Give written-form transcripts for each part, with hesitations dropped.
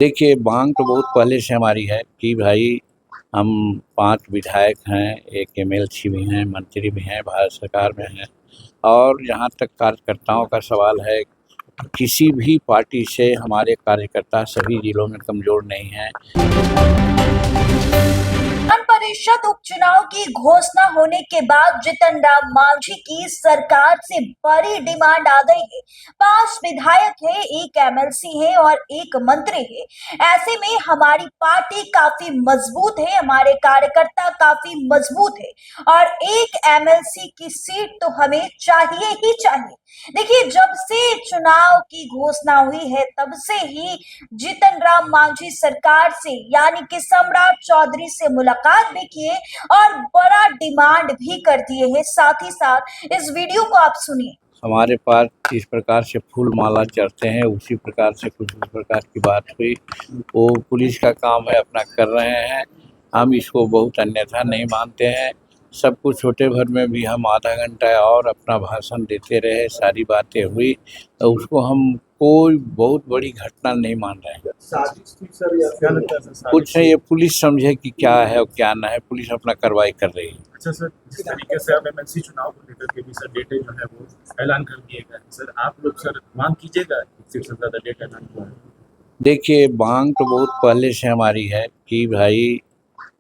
देखिए, माँग तो बहुत पहले से हमारी है कि भाई हम 5 विधायक हैं, 1 एमएलसी भी हैं, मंत्री भी हैं, भारत सरकार में हैं और जहाँ तक कार्यकर्ताओं का सवाल है, किसी भी पार्टी से हमारे कार्यकर्ता सभी जिलों में कमज़ोर नहीं हैं। विधान परिषद उपचुनाव की घोषणा होने के बाद जीतन राम मांझी की सरकार से बड़ी डिमांड आ गई है। 5 विधायक है, 1 एमएलसी है और 1 मंत्री है। ऐसे में हमारी पार्टी काफी मजबूत है, हमारे कार्यकर्ता काफी मजबूत है और 1 एमएलसी की सीट तो हमें चाहिए ही चाहिए। देखिए, जब से चुनाव की घोषणा हुई है तब से ही जीतन राम मांझी सरकार से यानी कि सम्राट चौधरी से मुलाकात भी किए और बड़ा डिमांड भी कर दिए हैं। साथ ही साथ इस वीडियो को आप सुनिए। हमारे पास जिस प्रकार से फूल माला चढ़ते हैं उसी प्रकार से कुछ इस प्रकार की बात हुई। वो पुलिस का काम है, अपना कर रहे हैं। हम इसको बहुत अन्यथा नहीं मानते हैं। सब कुछ छोटे भर में भी हम आधा घंटा और अपना भाषण देते रहे, सारी बातें हुई, तो उसको हम कोई बहुत बड़ी घटना नहीं मान रहे हैं। कुछ नहीं, ये पुलिस समझे कि क्या है और क्या ना है, पुलिस अपना कार्रवाई कर रही है। अच्छा सर, जिस तरीके से अब एमएलसी चुनाव को लेकर के भी सर डेटे जो है वो ऐलान कर दिए गए हैं, सर आप लोग सर मांग कीजिएगा सिर्फ से ज़्यादा डेट ऐलान हुआ है। देखिए, मांग तो बहुत पहले से हमारी है कि भाई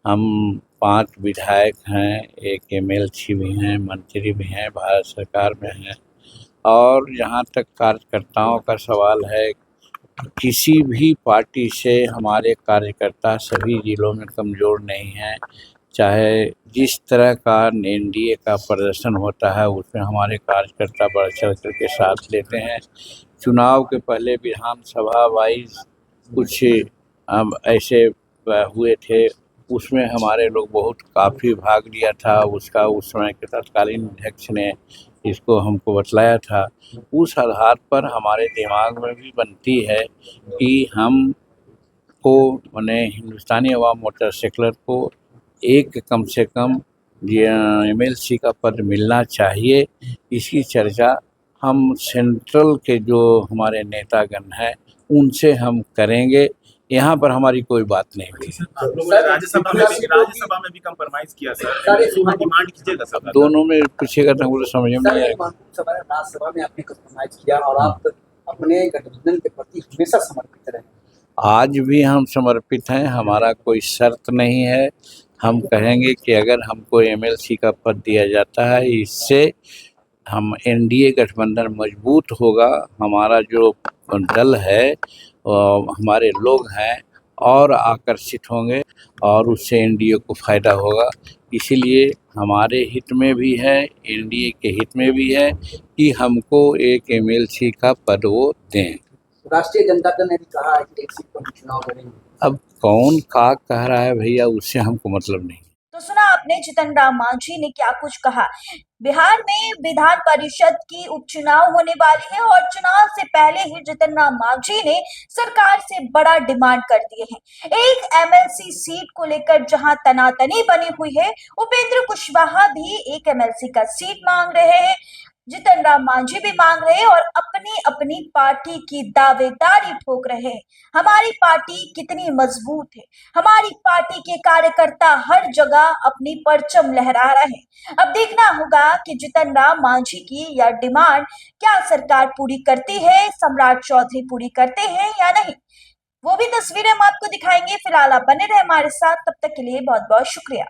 हम 5 विधायक हैं, 1 एमएलसी भी हैं, मंत्री भी हैं, भारत सरकार में हैं और जहाँ तक कार्यकर्ताओं का सवाल है, किसी भी पार्टी से हमारे कार्यकर्ता सभी जिलों में कमज़ोर नहीं हैं। चाहे जिस तरह का एनडीए का प्रदर्शन होता है उसमें हमारे कार्यकर्ता बढ़-चढ़ कर के साथ लेते हैं। चुनाव के पहले विधानसभा वाइज़ कुछ ऐसे हुए थे, उसमें हमारे लोग बहुत काफ़ी भाग लिया था। उसका उस समय के तत्कालीन अध्यक्ष ने इसको हमको बतलाया था। उस आधार पर हमारे दिमाग में भी बनती है कि हमको माने हिंदुस्तानी अवाम मोटर सेक्युलर को एक कम से कम एमएलसी का पद मिलना चाहिए। इसकी चर्चा हम सेंट्रल के जो हमारे नेतागण हैं उनसे हम करेंगे। यहाँ पर हमारी कोई बात नहीं हुई। आप लोगों ने राज्यसभा में भी कंप्रोमाइज किया सर, डिमांड कीजिएगा सर। दोनों में पूछिएगा तो मुझे समझ में नहीं आएगा। राज्यसभा में आपने कंप्रोमाइज किया और आप अपने गठबंधन के प्रति हमेशा समर्पित रहे। आज भी हम समर्पित हैं, हमारा कोई शर्त नहीं है। हम कहेंगे कि अगर हमको एमएलसी का पद दिया जाता है, इससे हम एनडीए गठबंधन मजबूत होगा, हमारा जो दल है हमारे लोग हैं और आकर्षित होंगे और उससे एनडीए को फ़ायदा होगा। इसीलिए हमारे हित में भी है, एनडीए के हित में भी है कि हमको एक एमएलसी का पद वो दें। राष्ट्रीय जनता दल ने भी कहा है कि एक सीट पर चुनाव करेंगे। अब कौन का कह रहा है भैया, उससे हमको मतलब नहीं। तो सुना आपने जीतन राम मांझी ने क्या कुछ कहा। बिहार में विधान परिषद की उपचुनाव होने वाली है और चुनाव से पहले ही जीतन राम मांझी ने सरकार से बड़ा डिमांड कर दिए हैं। एक एमएलसी सीट को लेकर जहां तनातनी बनी हुई है, उपेंद्र कुशवाहा भी एक एमएलसी का सीट मांग रहे हैं, जीतन राम मांझी भी मांग रहे हैं और अपनी अपनी पार्टी की दावेदारी ठोक रहे हैं। हमारी पार्टी कितनी मजबूत है, हमारी पार्टी के कार्यकर्ता हर जगह अपनी परचम लहरा रहे हैं। अब देखना होगा कि जीतन राम मांझी की यह डिमांड क्या सरकार पूरी करती है, सम्राट चौधरी पूरी करते हैं या नहीं। वो भी तस्वीरें हम आपको दिखाएंगे। फिलहाल आप बने रहे हमारे साथ, तब तक के लिए बहुत बहुत शुक्रिया।